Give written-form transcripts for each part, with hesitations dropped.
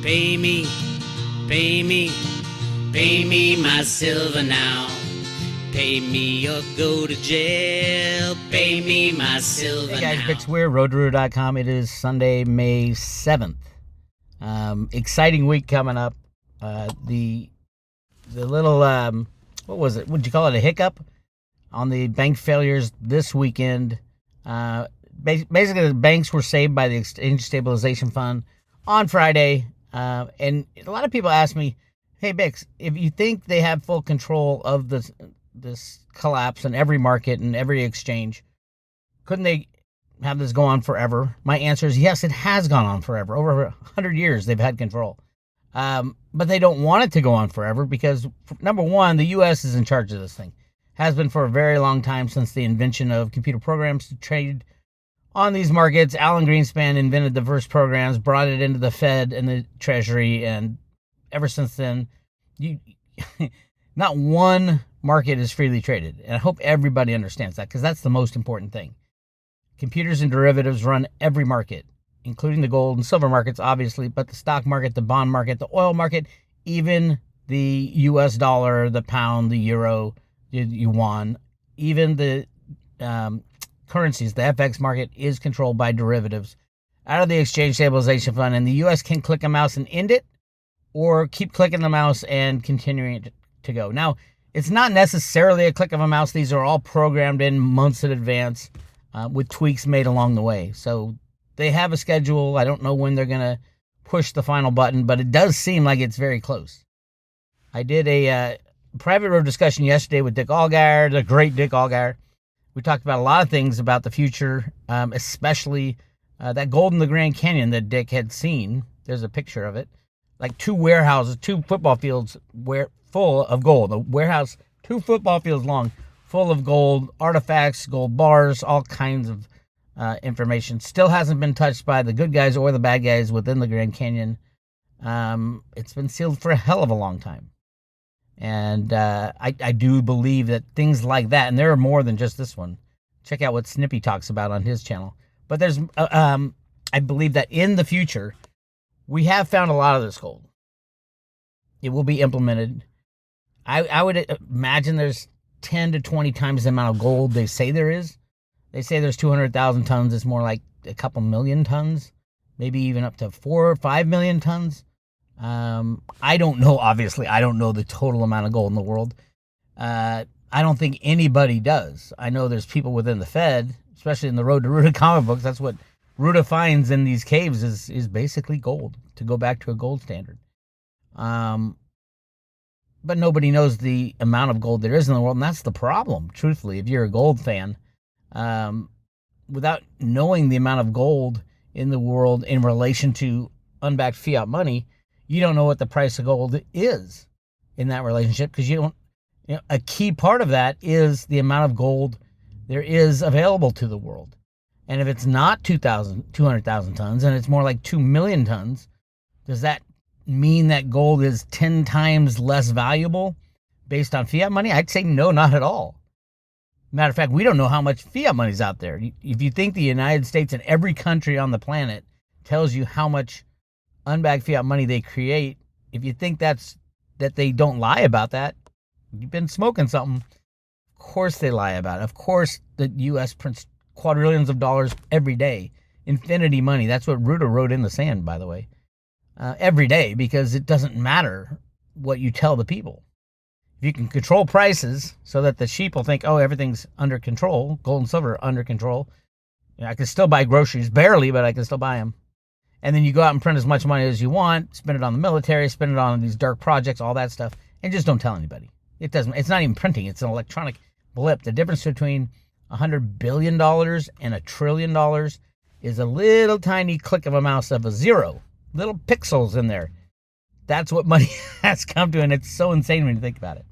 Pay me, pay me, pay me my silver now. Pay me or go to jail. Pay me my silver now. Hey guys, Bix Weir, roadtoroota.com. It is Sunday, May 7th. Exciting week coming up. The little, what was it? Would you call it a hiccup? On the bank failures this weekend. Basically, the banks were saved by the Exchange Stabilization Fund on Friday. And a lot of people ask me, hey, Bix, if you think they have full control of this collapse in every market and every exchange, couldn't they have this go on forever? My answer is yes, it has gone on forever. Over 100 years, they've had control. But they don't want it to go on forever because, number one, the U.S. is in charge of this thing. Has been for a very long time, since the invention of computer programs to trade on these markets. Alan Greenspan invented the first programs, brought it into the Fed and the Treasury, and ever since then, not one market is freely traded. And I hope everybody understands that, because that's the most important thing. Computers and derivatives run every market, including the gold and silver markets, obviously, but the stock market, the bond market, the oil market, even the US dollar, the pound, the euro, the yuan, even the currencies, the FX market is controlled by derivatives out of the Exchange Stabilization Fund. And the US can click a mouse and end it, or keep clicking the mouse and continuing it to go. Now, it's not necessarily a click of a mouse. These are all programmed in months in advance with tweaks made along the way. So they have a schedule. I don't know when they're going to push the final button, but it does seem like it's very close. I did a private road discussion yesterday with Dick Allgaier, the great Dick Allgaier. We talked about a lot of things about the future, especially that gold in the Grand Canyon that Dick had seen. There's a picture of it. Like two warehouses, two football fields full of gold. A warehouse, 2 football fields long, full of gold artifacts, gold bars, all kinds of information. Still hasn't been touched by the good guys or the bad guys within the Grand Canyon. It's been sealed for a hell of a long time. And I do believe that things like that, and there are more than just this one. Check out what Snippy talks about on his channel. But there's, I believe that in the future, we have found a lot of this gold. It will be implemented. I would imagine there's 10 to 20 times the amount of gold they say there is. They say there's 200,000 tons. It's more like a couple million tons, maybe even up to 4 or 5 million tons. I don't know, obviously. I don't know the total amount of gold in the world. I don't think anybody does. I know there's people within the Fed, especially in the Road to Ruta comic books. That's what Ruta finds in these caves is basically gold, to go back to a gold standard. But nobody knows the amount of gold there is in the world, and that's the problem, truthfully. If you're a gold fan, without knowing the amount of gold in the world in relation to unbacked fiat money, you don't know what the price of gold is in that relationship, because a key part of that is the amount of gold there is available to the world. And if it's not 200,000 tons and it's more like 2 million tons, does that mean that gold is 10 times less valuable based on fiat money? I'd say no, not at all. Matter of fact, we don't know how much fiat money's out there. If you think the United States and every country on the planet tells you how much unbacked fiat money they create, if you think that they don't lie about that, you've been smoking something. Of course they lie about it. Of course the U.S. prints quadrillions of dollars every day. Infinity money. That's what Ruta wrote in the sand, by the way. Every day, because it doesn't matter what you tell the people. If you can control prices so that the sheep will think, oh, everything's under control, gold and silver under control, I can still buy groceries, barely, but I can still buy them. And then you go out and print as much money as you want, spend it on the military, spend it on these dark projects, all that stuff, and just don't tell anybody. It's not even printing, it's an electronic blip. The difference between $100 billion and $1 trillion is a little tiny click of a mouse of a zero. Little pixels in there. That's what money has come to, and it's so insane when you think about it.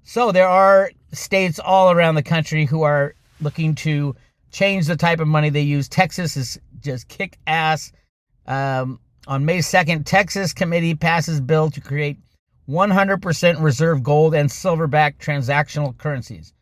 So there are states all around the country who are looking to change the type of money they use. Texas is just kick ass. On May 2nd, Texas committee passes bill to create 100% reserve gold and silver-backed transactional currencies.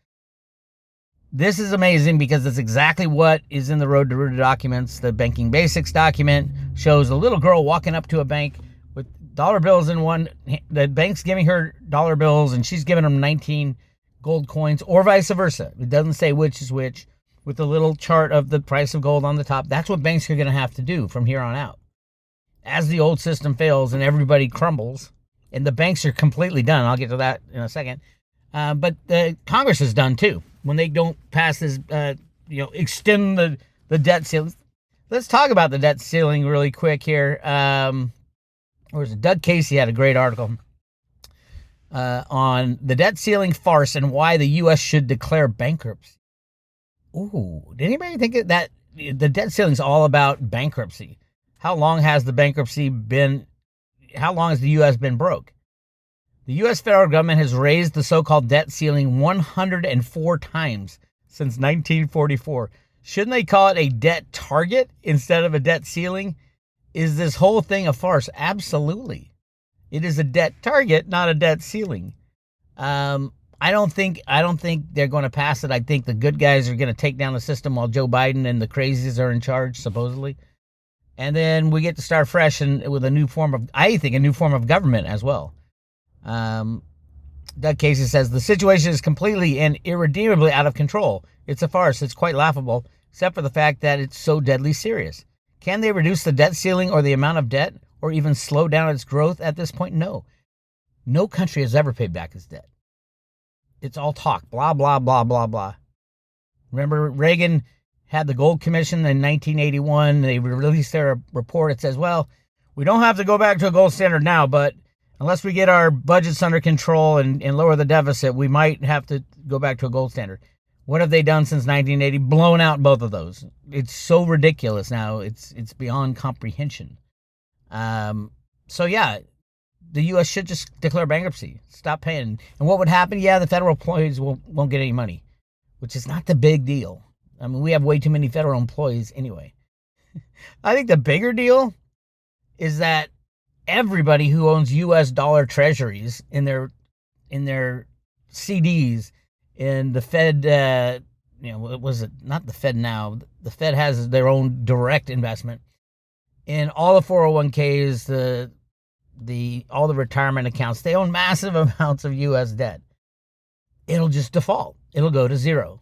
This is amazing because it's exactly what is in the Road to Ruta documents. The Banking Basics document shows a little girl walking up to a bank with dollar bills in one, the bank's giving her dollar bills and she's giving them 19 gold coins, or vice versa. It doesn't say which is which, with the little chart of the price of gold on the top. That's what banks are going to have to do from here on out. As the old system fails and everybody crumbles, and the banks are completely done. I'll get to that in a second. But the Congress is done too. When they don't pass this, extend the debt ceiling. Let's talk about the debt ceiling really quick here. Doug Casey had a great article on the debt ceiling farce and why the U.S. should declare bankruptcy. Ooh, did anybody think that the debt ceiling is all about bankruptcy? How long has the bankruptcy been? How long has the U.S. been broke? The U.S. federal government has raised the so-called debt ceiling 104 times since 1944. Shouldn't they call it a debt target instead of a debt ceiling? Is this whole thing a farce? Absolutely. It is a debt target, not a debt ceiling. I don't think they're going to pass it. I think the good guys are going to take down the system while Joe Biden and the crazies are in charge, supposedly. And then we get to start fresh and with a new form of government as well. Doug Casey says the situation is completely and irredeemably out of control. It's a farce. It's quite laughable, except for the fact that it's so deadly serious. Can they reduce the debt ceiling or the amount of debt, or even slow down its growth at this point? No. No country has ever paid back its debt. It's all talk. Blah, blah, blah, blah, blah. Remember, Reagan had the Gold Commission in 1981. They released their report. It says, well, we don't have to go back to a gold standard now, but unless we get our budgets under control and lower the deficit, we might have to go back to a gold standard. What have they done since 1980? Blown out both of those. It's so ridiculous now. It's beyond comprehension. So yeah, the U.S. should just declare bankruptcy. Stop paying. And what would happen? Yeah, the federal employees won't get any money, which is not the big deal. I mean, we have way too many federal employees anyway. I think the bigger deal is that everybody who owns U.S. dollar treasuries in their CDs in the Fed, was it not the Fed now? The Fed has their own direct investment in all the 401ks, all the retirement accounts. They own massive amounts of U.S. debt. It'll just default. It'll go to zero.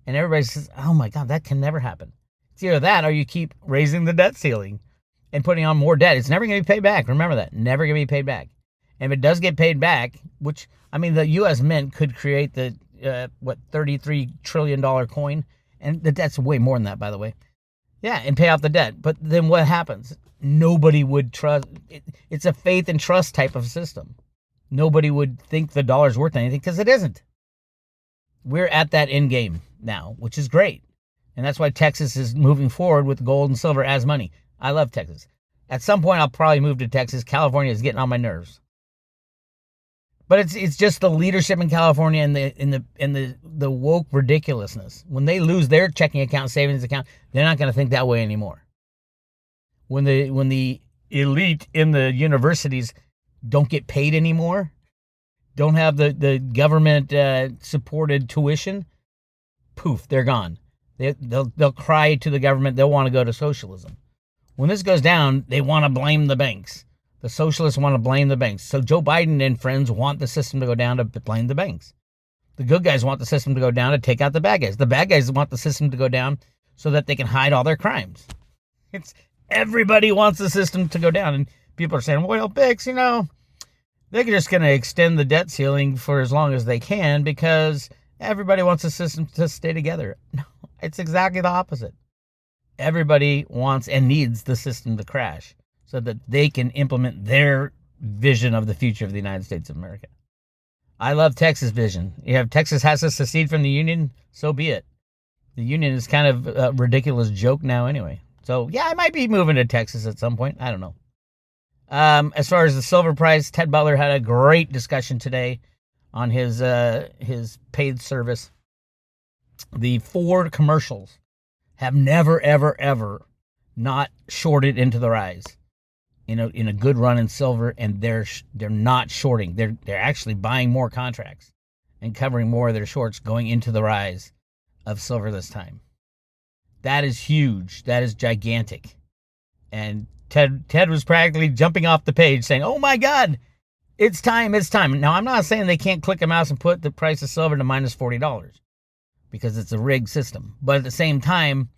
And everybody says, oh my God, that can never happen. It's either that or you keep raising the debt ceiling and putting on more debt. It's never going to be paid back. Remember that. Never going to be paid back. And if it does get paid back, which, I mean, the U.S. Mint could create the, $33 trillion coin. And the debt's way more than that, by the way. Yeah, and pay off the debt. But then what happens? Nobody would trust. It's a faith and trust type of system. Nobody would think the dollar's worth anything because it isn't. We're at that end game now, which is great. And that's why Texas is moving forward with gold and silver as money. I love Texas. At some point, I'll probably move to Texas. California is getting on my nerves. But it's just the leadership in California and the woke ridiculousness. When they lose their checking account, savings account, they're not going to think that way anymore. When the elite in the universities don't get paid anymore, don't have the government supported tuition, poof, they're gone. They'll cry to the government. They'll want to go to socialism. When this goes down, they want to blame the banks. The socialists want to blame the banks. So Joe Biden and friends want the system to go down to blame the banks. The good guys want the system to go down to take out the bad guys. The bad guys want the system to go down so that they can hide all their crimes. Everybody wants the system to go down. And people are saying, well, Bix, they're just going to extend the debt ceiling for as long as they can because everybody wants the system to stay together. No, it's exactly the opposite. Everybody wants and needs the system to crash so that they can implement their vision of the future of the United States of America. I love Texas' vision. If Texas has to secede from the Union, so be it. The Union is kind of a ridiculous joke now anyway. So, yeah, I might be moving to Texas at some point. I don't know. As far as the silver price, Ted Butler had a great discussion today on his paid service. The Ford commercials have never, ever, ever not shorted into the rise. In a good run in silver, and they're not shorting. They're actually buying more contracts and covering more of their shorts going into the rise of silver this time. That is huge. That is gigantic. And Ted was practically jumping off the page saying, oh my God, it's time. Now, I'm not saying they can't click a mouse and put the price of silver to minus $40 because it's a rigged system. But at the same time,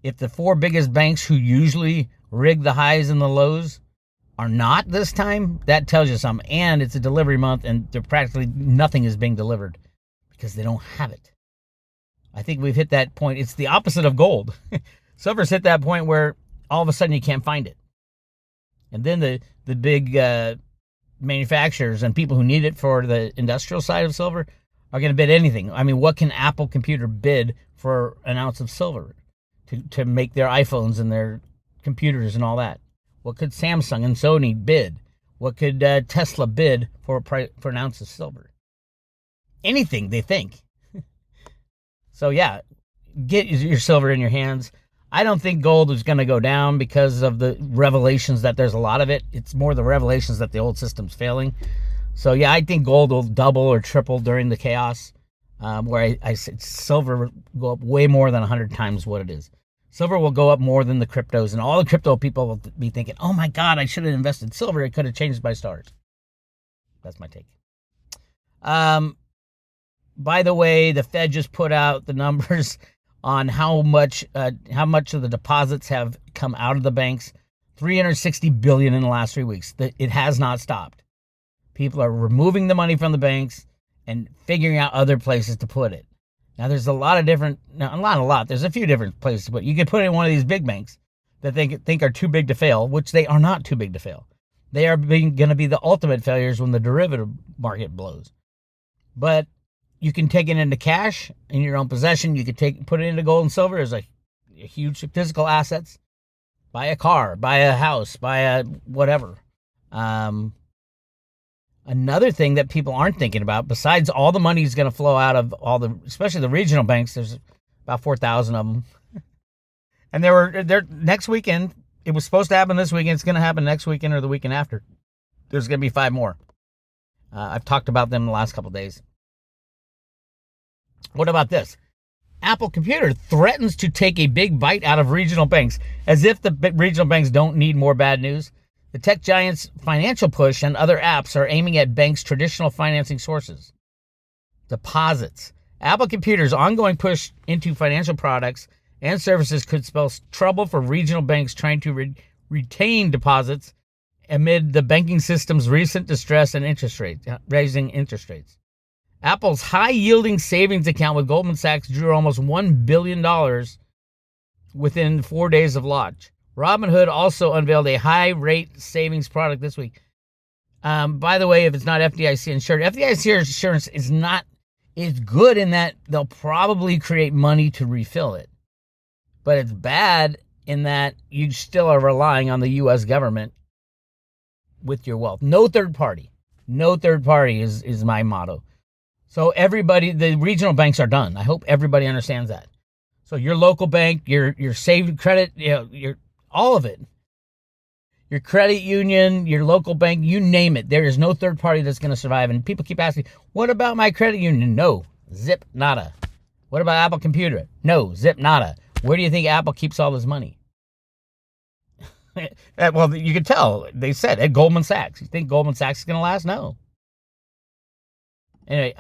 if the 4 biggest banks who usually rig the highs and the lows are not this time, that tells you something. And it's a delivery month, and they're practically nothing is being delivered because they don't have it. I think we've hit that point. It's the opposite of gold. Silver's hit that point where all of a sudden you can't find it. And then the big manufacturers and people who need it for the industrial side of silver are going to bid anything. I mean, what can Apple Computer bid for an ounce of silver to make their iPhones and their computers and all that? What could Samsung and Sony bid? What could Tesla bid for an ounce of silver? Anything, they think. So yeah, get your silver in your hands. I don't think gold is going to go down because of the revelations that there's a lot of it. It's more the revelations that the old system's failing. So yeah, I think gold will double or triple during the chaos, where I said silver will go up way more than 100 times what it is. Silver will go up more than the cryptos, and all the crypto people will be thinking, oh my God, I should have invested in silver. It could have changed my stars. That's my take. By the way, the Fed just put out the numbers on how much of the deposits have come out of the banks. $360 billion in the last 3 weeks. It has not stopped. People are removing the money from the banks and figuring out other places to put it. Now, there's a lot of different, there's a few different places, but you could put it in one of these big banks that they think are too big to fail, which they are not too big to fail. They are going to be the ultimate failures when the derivative market blows. But you can take it into cash in your own possession. You could put it into gold and silver as a huge physical assets. Buy a car, buy a house, buy a whatever. Another thing that people aren't thinking about, besides all the money is going to flow out of especially the regional banks, there's about 4,000 of them. And they're next weekend. It was supposed to happen this weekend. It's going to happen next weekend or the weekend after. There's going to be 5 more. I've talked about them the last couple of days. What about this? Apple Computer threatens to take a big bite out of regional banks, as if the regional banks don't need more bad news. The tech giant's financial push and other apps are aiming at banks' traditional financing sources. Deposits. Apple Computer's ongoing push into financial products and services could spell trouble for regional banks trying to retain deposits amid the banking system's recent distress and raising interest rates. Apple's high-yielding savings account with Goldman Sachs drew almost $1 billion within 4 days of launch. Robinhood also unveiled a high-rate savings product this week. By the way, if it's not FDIC insured, FDIC insurance is good in that they'll probably create money to refill it. But it's bad in that you still are relying on the U.S. government with your wealth. No third party. No third party is my motto. So the regional banks are done. I hope everybody understands that. So your local bank, your saved credit, your all of it. Your credit union, your local bank, you name it. There is no third party that's going to survive. And people keep asking, what about my credit union? No, zip, nada. What about Apple Computer? No, zip, nada. Where do you think Apple keeps all this money? Well, you can tell. They said at Goldman Sachs. You think Goldman Sachs is going to last? No. Anyway,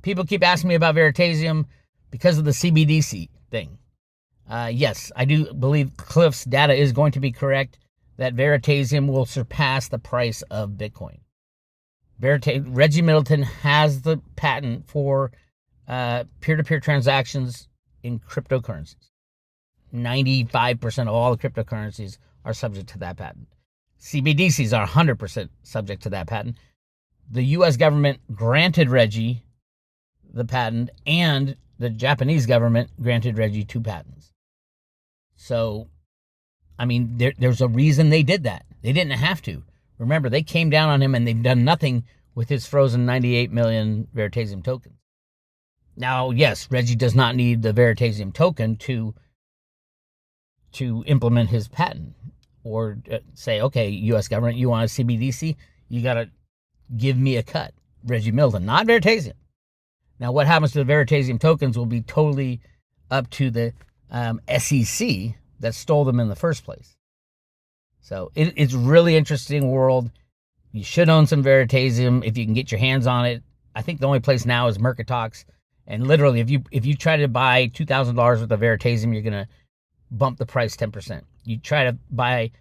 people keep asking me about Veritasium because of the CBDC thing. Yes, I do believe Cliff's data is going to be correct, that Veritasium will surpass the price of Bitcoin. Reggie Middleton has the patent for peer-to-peer transactions in cryptocurrencies. 95% of all the cryptocurrencies are subject to that patent. CBDCs are 100% subject to that patent. The U.S. government granted Reggie the patent, and the Japanese government granted Reggie 2 patents. So, I mean, there's a reason they did that. They didn't have to. Remember, they came down on him, and they've done nothing with his frozen 98 million Veritasium tokens. Now, yes, Reggie does not need the Veritasium token to implement his patent or say, okay, U.S. government, you want a CBDC? You got to give me a cut. Reggie Middleton, not Veritasium. Now, what happens to the Veritasium tokens will be totally up to the SEC that stole them in the first place. So it's really interesting world. You should own some Veritasium if you can get your hands on it. I think the only place now is Mercatox. And literally, if you try to buy $2,000 worth of Veritasium, you're going to bump the price 10%. You try to buy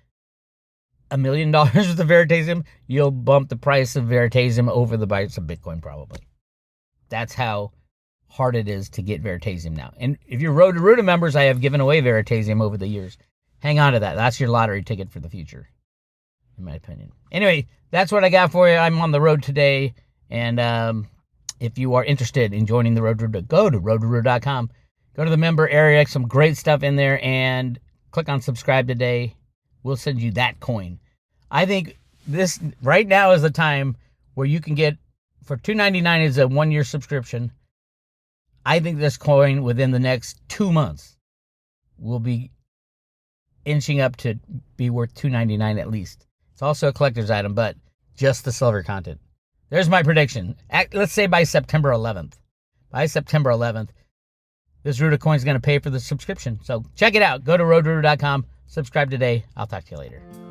$1 million worth of Veritasium, you'll bump the price of Veritasium over the price of Bitcoin probably. That's how hard it is to get Veritasium now. And if you're Road to Ruta members, I have given away Veritasium over the years. Hang on to that. That's your lottery ticket for the future, in my opinion. Anyway, that's what I got for you. I'm on the road today, and if you are interested in joining the Road to Ruta, go to roadtoruta.com. Go to the member area, some great stuff in there, and click on subscribe today. We'll send you that coin. I think this right now is the time where you can get, for $2.99 is a 1-year subscription. I think this coin within the next 2 months will be inching up to be worth $2.99 at least. It's also a collector's item, but just the silver content. There's my prediction. Let's say by September 11th. By September 11th, this Ruta coin is going to pay for the subscription. So check it out. Go to roadruta.com. Subscribe today. I'll talk to you later.